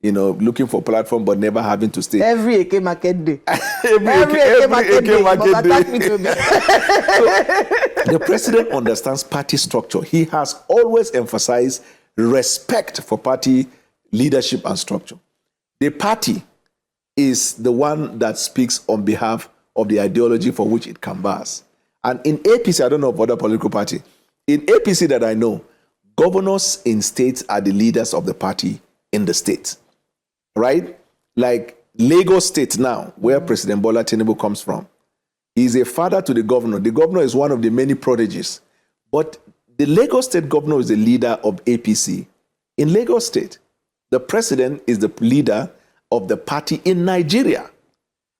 looking for platform but never having to stay. Every Eke market day. every Eke market day. So, the president understands party structure. He has always emphasized respect for party leadership and structure. The party is the one that speaks on behalf of the ideology for which it canvasses. And in APC, I don't know of other political party, in APC that I know, governors in states are the leaders of the party in the state, right? Like Lagos State now, where President Bwala Tinibu comes from, he's a father to the governor. The governor is one of the many prodigies. But the Lagos State governor is the leader of APC in Lagos State. The president is the leader of the party in Nigeria,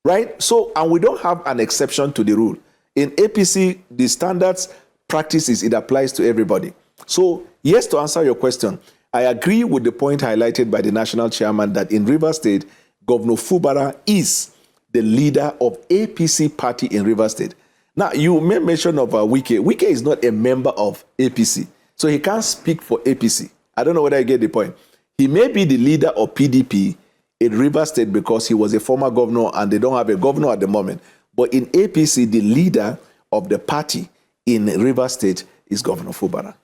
right? So, and we don't have an exception to the rule. In APC, the standards practices, it applies to everybody. So, yes, to answer your question, I agree with the point highlighted by the national chairman that in Rivers State, Governor Fubara is the leader of APC party in Rivers State. Now, you made mention of Wike. Wike is not a member of APC, so he can't speak for APC. I don't know whether I get the point. He may be the leader of PDP in Rivers State because he was a former governor and they don't have a governor at the moment. But in APC, the leader of the party in Rivers State is Governor Fubara.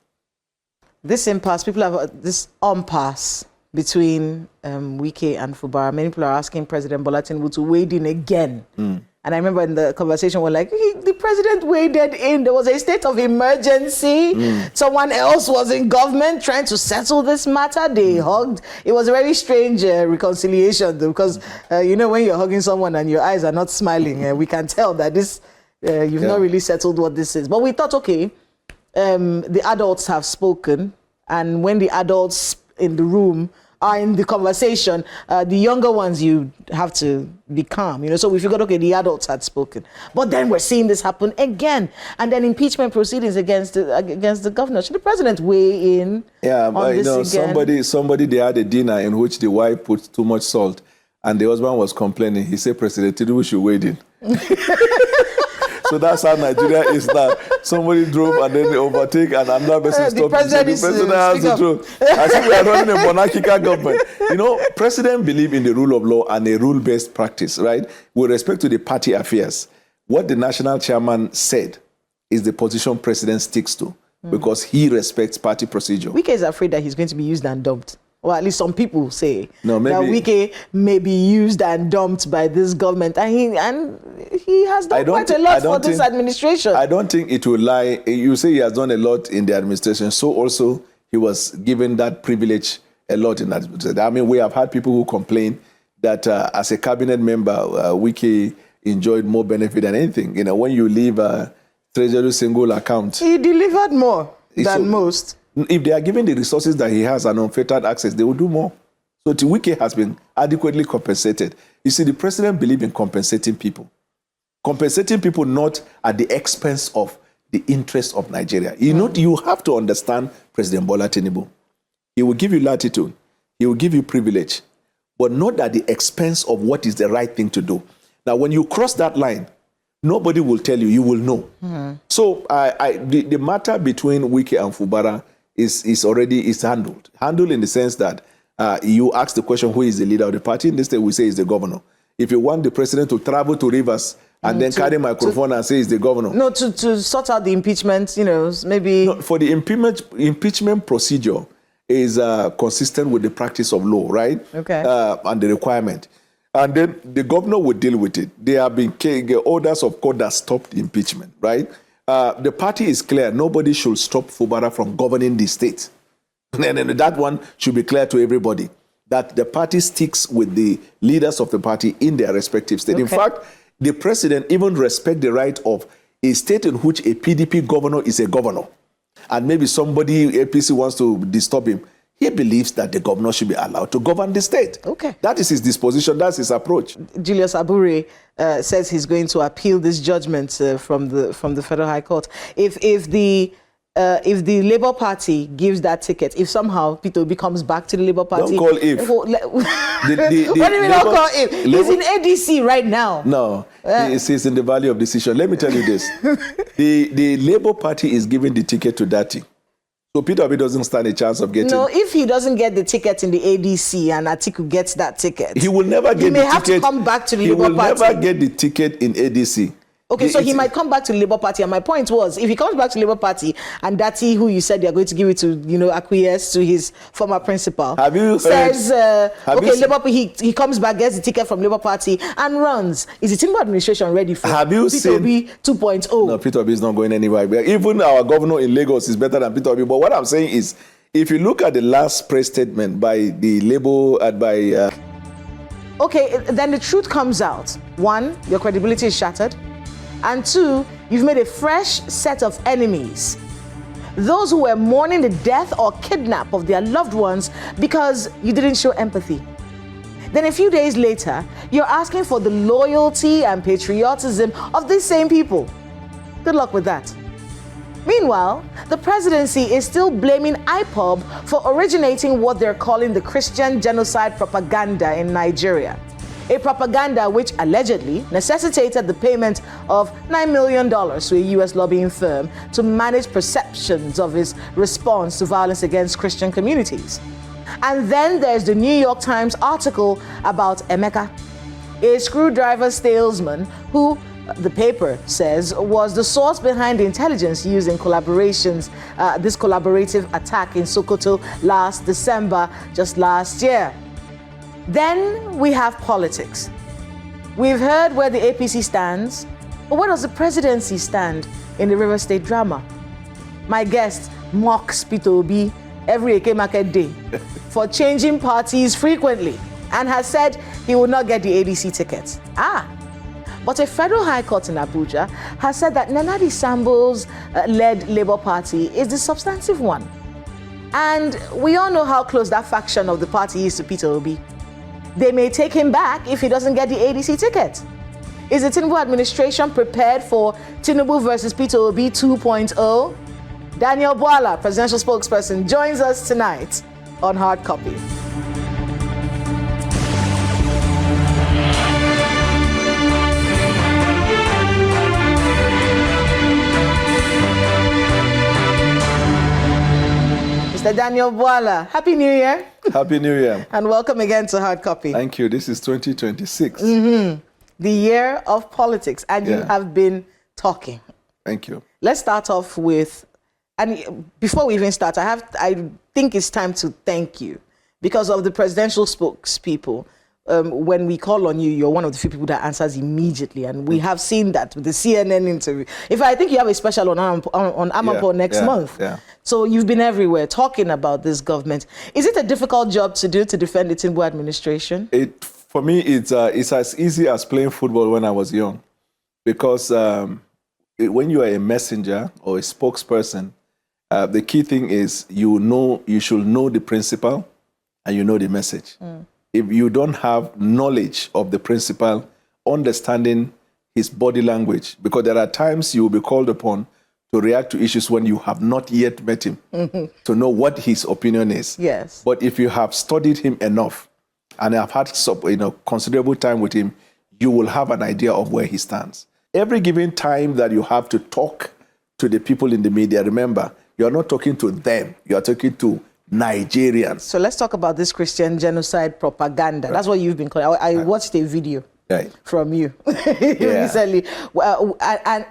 This impasse, people have this impasse between Wike and Fubara. Many people are asking President Bwala Tinibu to wade in again. And I remember in the conversation, we're like, the president waded in. There was a state of emergency. Someone else was in government trying to settle this matter. They hugged. It was a very strange reconciliation, though, because, when you're hugging someone and your eyes are not smiling, we can tell that this, you've not really settled what this is. But we thought, okay, the adults have spoken. And when the adults in the room are in the conversation, the younger ones, you have to be calm, So we figured, okay, the adults had spoken. But then we're seeing this happen again. And then impeachment proceedings against the governor. Should the president weigh in on this again? Somebody, they had a dinner in which the wife put too much salt and the husband was complaining. He said, President Tinibu should weigh in. So that's how Nigeria is now. Somebody drove and then they overtake and another person stopped. The president has the truth. I think we are running a monarchical government. President believe in the rule of law and a rule-based practice, right? With respect to the party affairs, what the national chairman said is the position president sticks to because he respects party procedure. Wike is afraid that he's going to be used and dumped. Or at least some people say that Wike may be used and dumped by this government. And he has done quite a lot for this administration. I don't think it will lie. You say he has done a lot in the administration. So also he was given that privilege a lot in that administration. I mean, we have had people who complain that as a cabinet member, Wike enjoyed more benefit than anything. When you leave a treasury single account. He delivered more than most. If they are given the resources that he has and unfettered access, they will do more. So Wike has been adequately compensated. You see, the president believes in compensating people. Compensating people not at the expense of the interest of Nigeria. You have to understand President Bwala Tinibu. He will give you latitude. He will give you privilege, but not at the expense of what is the right thing to do. Now, when you cross that line, nobody will tell you. You will know. So the matter between Wike and Fubara is already handled. Handled in the sense that you ask the question, who is the leader of the party? In this case, we say is the governor. If you want the president to travel to Rivers and then carry a microphone and say is the governor. No, to sort out the impeachment, maybe. No, for the impeachment procedure is consistent with the practice of law, right? Okay. And the requirement. And then the governor will deal with it. There have been orders of court that stopped the impeachment, right? The party is clear. Nobody should stop Fubara from governing the state. And that one should be clear to everybody, that the party sticks with the leaders of the party in their respective state. Okay. In fact, the president even respects the right of a state in which a PDP governor is a governor. And maybe somebody, APC, wants to disturb him. He believes that the governor should be allowed to govern the state. Okay. That is his disposition. That's his approach. Julius Abure says he's going to appeal this judgment from the Federal High Court. If the Labour Party gives that ticket, if somehow Peter Obi comes back to the Labour Party... Don't call if. What do you mean don't call if? He's in ADC right now. No, he's in the Valley of Decision. Let me tell you this. The Labour Party is giving the ticket to Dati. So Peter Obi doesn't stand a chance of getting... No, if he doesn't get the ticket in the ADC and Atiku gets that ticket... He will never get the ticket. He may have to come back to the Labour Party. He will never get the ticket in ADC. Okay, so he might come back to the Labour Party. And my point was, if he comes back to the Labour Party and Dati, who you said you're going to give it to, acquiesce to his former principal, have you says, Labour, he comes back, gets the ticket from Labour Party and runs. Is the Tinibu administration ready for Peter Obi 2.0? No, Peter Obi is not going anywhere. Even our governor in Lagos is better than Peter Obi. But what I'm saying is, if you look at the last press statement by the Labour Okay, then the truth comes out. One, your credibility is shattered. And two, you've made a fresh set of enemies. Those who were mourning the death or kidnap of their loved ones because you didn't show empathy. Then a few days later, you're asking for the loyalty and patriotism of these same people. Good luck with that. Meanwhile, the presidency is still blaming Ipob for originating what they're calling the Christian genocide propaganda in Nigeria. A propaganda which allegedly necessitated the payment of $9 million to a U.S. lobbying firm to manage perceptions of its response to violence against Christian communities. And then there's the New York Times article about Emeka, a screwdriver salesman who, the paper says, was the source behind the intelligence used in collaborations, this collaborative attack in Sokoto last December, just last year. Then we have politics. We've heard where the APC stands, but where does the presidency stand in the River State drama? My guest mocks Peter Obi every Eke Market day for changing parties frequently and has said he will not get the ADC ticket. But a federal high court in Abuja has said that Nanadi Sambo's led Labour Party is the substantive one. And we all know how close that faction of the party is to Peter Obi. They may take him back if he doesn't get the ADC ticket. Is the Tinibu administration prepared for Tinibu versus Peter Obi 2.0? Daniel Bwala, presidential spokesperson, joins us tonight on Hard Copy. Mr. Daniel Bwala, Happy New Year. Happy New Year. And welcome again to Hard Copy. Thank you. This is 2026. The year of politics, and you have been talking. Thank you. Let's start off with, and before we even start, I think it's time to thank you because of the presidential spokespeople. When we call on you, you're one of the few people that answers immediately, and we have seen that with the CNN interview. In fact, I think you have a special on Amapo next month. So you've been everywhere talking about this government. Is it a difficult job to do to defend the Tinibu administration? For me, it's as easy as playing football when I was young, because when you are a messenger or a spokesperson, the key thing is you should know the principle and you know the message. If you don't have knowledge of the principal, understanding his body language, because there are times you will be called upon to react to issues when you have not yet met him, to know what his opinion is. Yes. But if you have studied him enough and have had considerable time with him, you will have an idea of where he stands. Every given time that you have to talk to the people in the media, remember, you're not talking to them, you're talking to Nigerians. So let's talk about this Christian genocide propaganda. That's what you've been calling. I watched a video from you recently. And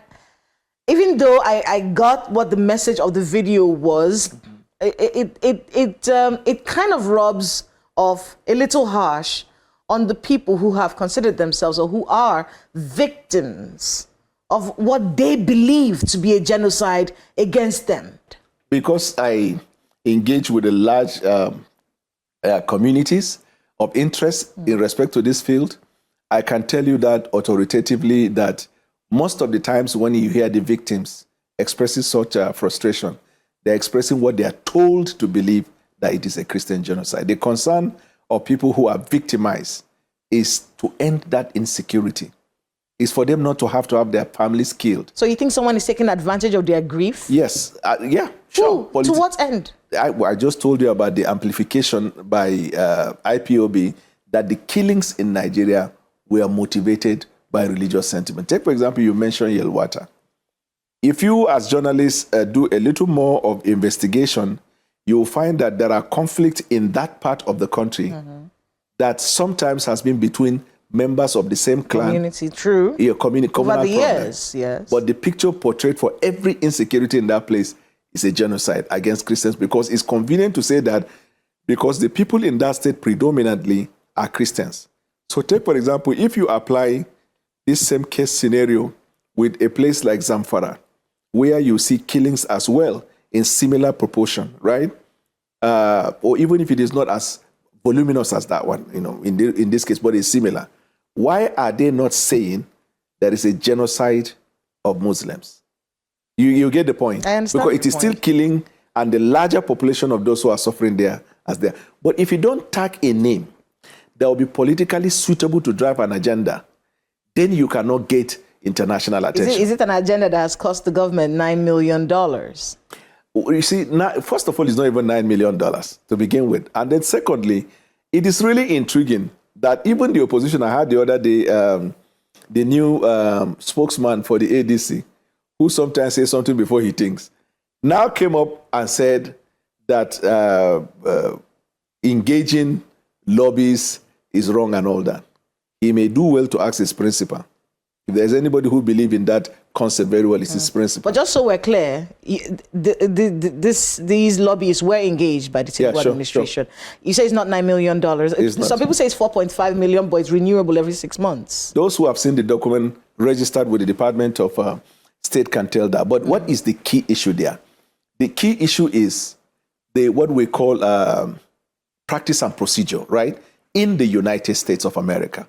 even though I got what the message of the video was, it kind of rubs off a little harsh on the people who have considered themselves or who are victims of what they believe to be a genocide against them. Because I engage with the large communities of interest in respect to this field, I can tell you that authoritatively that most of the times when you hear the victims expressing such frustration, they're expressing what they are told to believe that it is a Christian genocide. The concern of people who are victimized is to end that insecurity. It's for them not to have their families killed. So you think someone is taking advantage of their grief? Yes. Sure. To what end? I just told you about the amplification by IPOB that the killings in Nigeria were motivated by religious sentiment. Take, for example, you mentioned Yelwata. if you as journalists do a little more of investigation, you'll find that there are conflicts in that part of the country that sometimes has been between members of the same clan. Community, true. Yeah, communal Over the problem. years, yes. But the picture portrayed for every insecurity in that place is a genocide against Christians, because it's convenient to say that because the people in that state predominantly are Christians. So take, for example, if you apply this same case scenario with a place like Zamfara, where you see killings as well in similar proportion, right? Or even if it is not as voluminous as that one, in this case, but it's similar. Why are they not saying there is a genocide of Muslims? You get the point? I understand. Because it is still killing, and the larger population of those who are suffering there as there. But if you don't tag a name that will be politically suitable to drive an agenda, then you cannot get international attention. Is it an agenda that has cost the government $9 million? You see, first of all, it's not even $9 million to begin with. And then secondly, it is really intriguing that even the opposition, I heard the other day, the new spokesman for the ADC, who sometimes says something before he thinks, now came up and said that engaging lobbies is wrong and all that. He may do well to ask his principal. If there's anybody who believes in that concept very well, it's his principal. But just so we're clear, these lobbyists were engaged by the Tinibu administration. Sure. You say it's not $9 million. Some people say it's 4.5 million, but it's renewable every 6 months. Those who have seen the document registered with the Department of State can tell that. But what is the key issue there? The key issue is what we call practice and procedure, right? In the United States of America.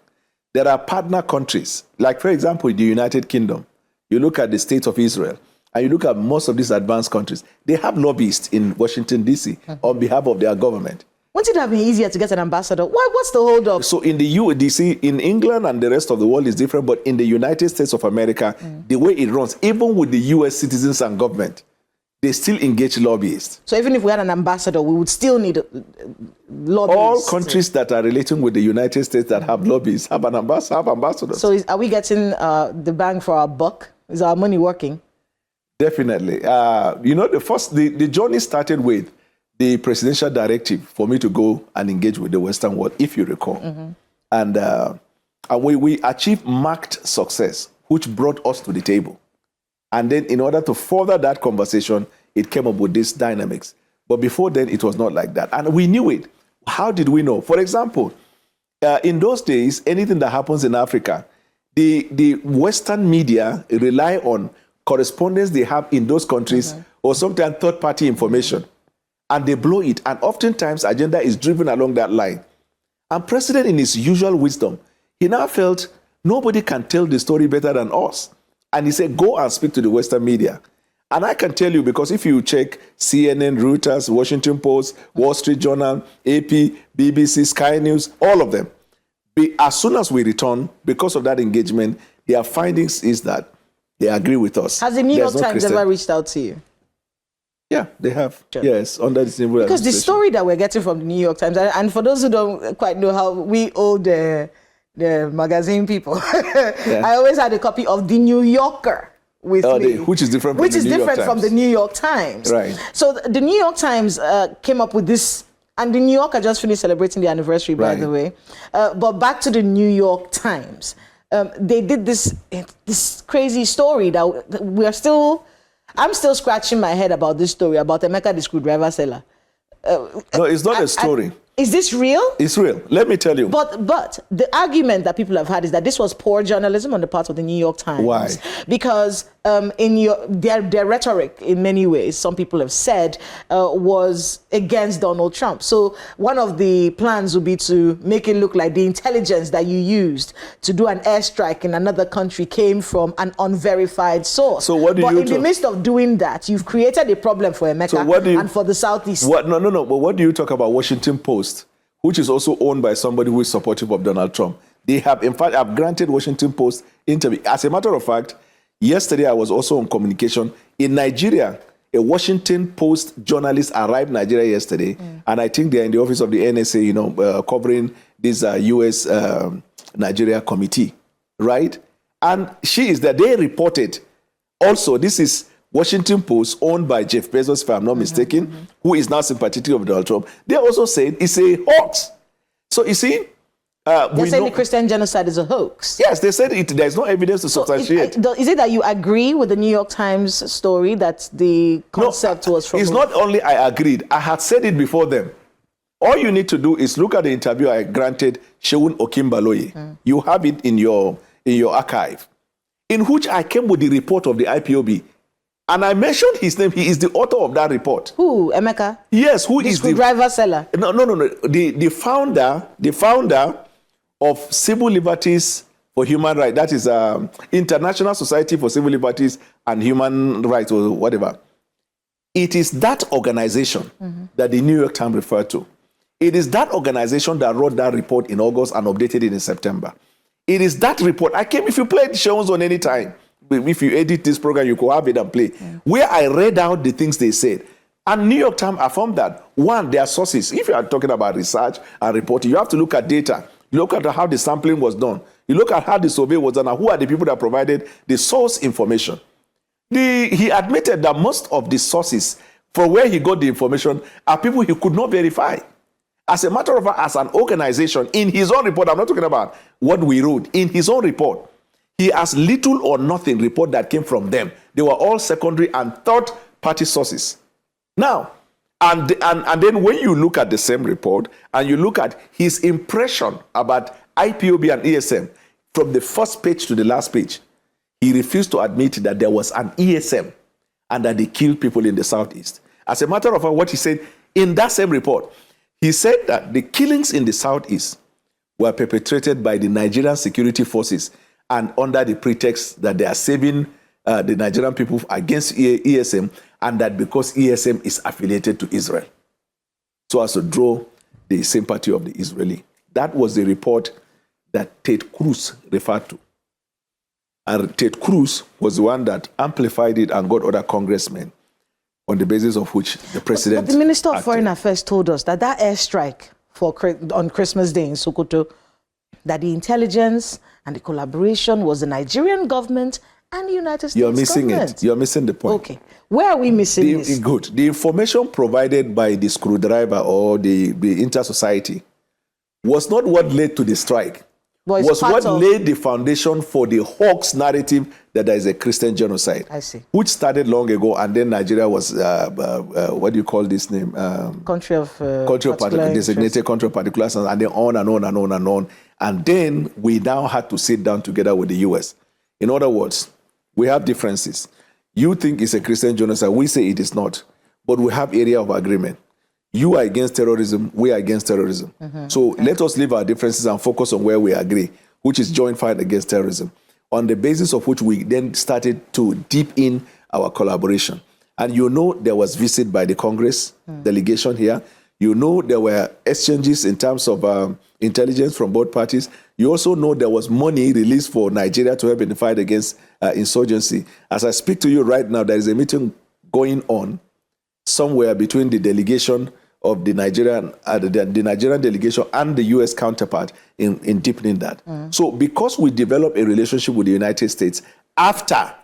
There are partner countries, like, for example, the United Kingdom. You look at the state of Israel, and you look at most of these advanced countries. They have lobbyists in Washington, D.C. On behalf of their government. Wouldn't it have been easier to get an ambassador? What's the hold up? So in the UDC, in England and the rest of the world is different, but in the United States of America, the way it runs, even with the U.S. citizens and government, they still engage lobbyists. So even if we had an ambassador, we would still need lobbyists. All countries that are relating with the United States that have lobbyists have ambassadors. So are we getting the bang for our buck? Is our money working? Definitely. The journey started with the presidential directive for me to go and engage with the Western world, if you recall. And we achieved marked success, which brought us to the table. And then in order to further that conversation, it came up with these dynamics. But before then, it was not like that. And we knew it. How did we know? For example, in those days, anything that happens in Africa, the Western media rely on correspondence they have in those countries or sometimes third-party information. And they blow it. And oftentimes, agenda is driven along that line. And President, in his usual wisdom, he now felt nobody can tell the story better than us. And he said, go and speak to the Western media. And I can tell you, because if you check CNN, Reuters, Washington Post, Wall Street Journal, AP, BBC, Sky News, all of them, as soon as we return, because of that engagement, their findings is that they agree with us. Has the New York Times ever reached out to you? Yeah, they have. Sure. Yes, under the Tinibu Because the story that we're getting from the New York Times, and for those who don't quite know how we owe the magazine people, I always had a copy of the New Yorker with me, which is different from the New York Times. Right. So the New York Times came up with this, and the New Yorker just finished celebrating the anniversary, by the way. But back to the New York Times, they did this crazy story that I'm still scratching my head about this story about Emeka the screwdriver seller. No, it's not a story. Is this real? It's real. Let me tell you. But the argument that people have had is that this was poor journalism on the part of the New York Times. Why? Because in their rhetoric, in many ways, some people have said, was against Donald Trump. So one of the plans would be to make it look like the intelligence that you used to do an airstrike in another country came from an unverified source. So what do you do? But in the midst of doing that, you've created a problem for Emeka and for the Southeast. No. But what do you talk about Washington Post, which is also owned by somebody who is supportive of Donald Trump? They have, in fact, I've granted Washington Post interview. As a matter of fact, yesterday I was also on communication. In Nigeria, a Washington Post journalist arrived in Nigeria yesterday, and I think they're in the office of the NSA, covering this U.S. Nigeria committee, right? And she is there. They reported Also, this is Washington Post, owned by Jeff Bezos, if I'm not mistaken, who is now sympathetic of Donald Trump. They also said it's a hoax. So you see, they say the Christian genocide is a hoax. Yes, they said there's no evidence to substantiate. Is it that you agree with the New York Times story that the concept was from? It's not only I agreed. I had said it before them. All you need to do is look at the interview I granted Seun Okimbaloye. You have it in your archive, in which I came with the report of the IPOB. And I mentioned his name. He is the author of that report. Who? Emeka? Yes, who is the driver seller? No. The founder of Civil Liberties for Human Rights. That is International Society for Civil Liberties and Human Rights, or whatever. It is that organization that the New York Times referred to. It is that organization that wrote that report in August and updated it in September. It is that report. If you play the shows on any time, if you edit this program, you could have it and play, where I read out the things they said. And New York Times affirmed that, one, their sources. If you are talking about research and reporting, you have to look at data. You look at how the sampling was done. You look at how the survey was done and who are the people that provided the source information. He admitted that most of the sources from where he got the information are people he could not verify. As a matter of fact, as an organization, in his own report, I'm not talking about what we wrote, in his own report, he has little or nothing report that came from them. They were all secondary and third-party sources. Now, and then when you look at the same report and you look at his impression about IPOB and ESM from the first page to the last page, he refused to admit that there was an ESM and that they killed people in the Southeast. As a matter of fact, what he said in that same report, he said that the killings in the Southeast were perpetrated by the Nigerian security forces and under the pretext that they are saving the Nigerian people against ESM, and that because ESM is affiliated to Israel, so as to draw the sympathy of the Israeli. That was the report that Ted Cruz referred to. And Ted Cruz was the one that amplified it and got other congressmen, on the basis of which the president... But the Minister of Foreign Affairs told us that airstrike on Christmas Day in Sokoto, that the intelligence and the collaboration was the Nigerian government and the United States You're missing government. it. You're missing the point. Okay. Where are we missing this? Good. The information provided by the screwdriver or the inter-society was not what led to the strike. Was what laid the foundation for the hoax narrative that there is a Christian genocide. I see. Which started long ago, and then Nigeria was, what do you call this name? Country of designated country of particulars, and then on and on and on and on. And then we now had to sit down together with the US. In other words, we have differences. You think it's a Christian genocide. We say it is not. But we have area of agreement. You are against terrorism, we are against terrorism. So let us leave our differences and focus on where we agree, which is joint fight against terrorism, on the basis of which we then started to deep in our collaboration. And you know there was visit by the Congress delegation here. You know there were exchanges in terms of intelligence from both parties. You also know there was money released for Nigeria to help in the fight against insurgency. As I speak to you right now, there is a meeting going on somewhere between the delegation of the Nigerian delegation and the U.S. counterpart in deepening that. So because we developed a relationship with the United States after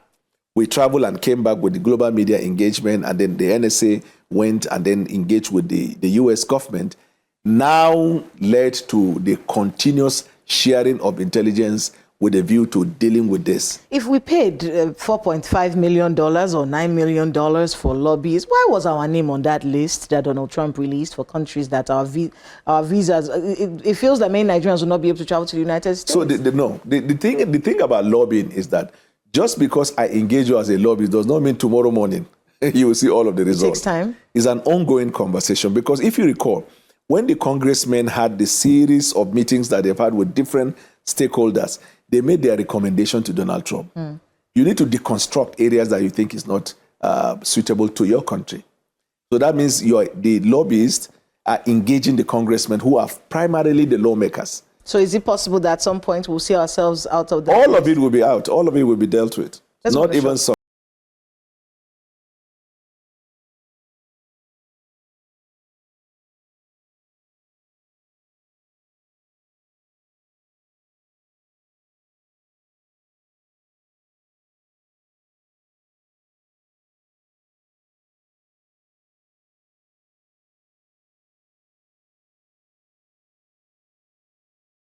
we traveled and came back with the global media engagement, and then the NSA went and then engaged with the U.S. government, now led to the continuous sharing of intelligence with a view to dealing with this. If we paid $4.5 million or $9 million for lobbyists, why was our name on that list that Donald Trump released for countries that our visas, it feels that many Nigerians will not be able to travel to the United States? So the thing about lobbying is that just because I engage you as a lobbyist does not mean tomorrow morning you will see all of the results. It takes time. It's an ongoing conversation, because if you recall, when the congressmen had the series of meetings that they've had with different stakeholders, they made their recommendation to Donald Trump. You need to deconstruct areas that you think is not suitable to your country. So that means the lobbyists are engaging the congressmen who are primarily the lawmakers. So is it possible that at some point we'll see ourselves out of that? All of it will be out. All of it will be dealt with. Not even some.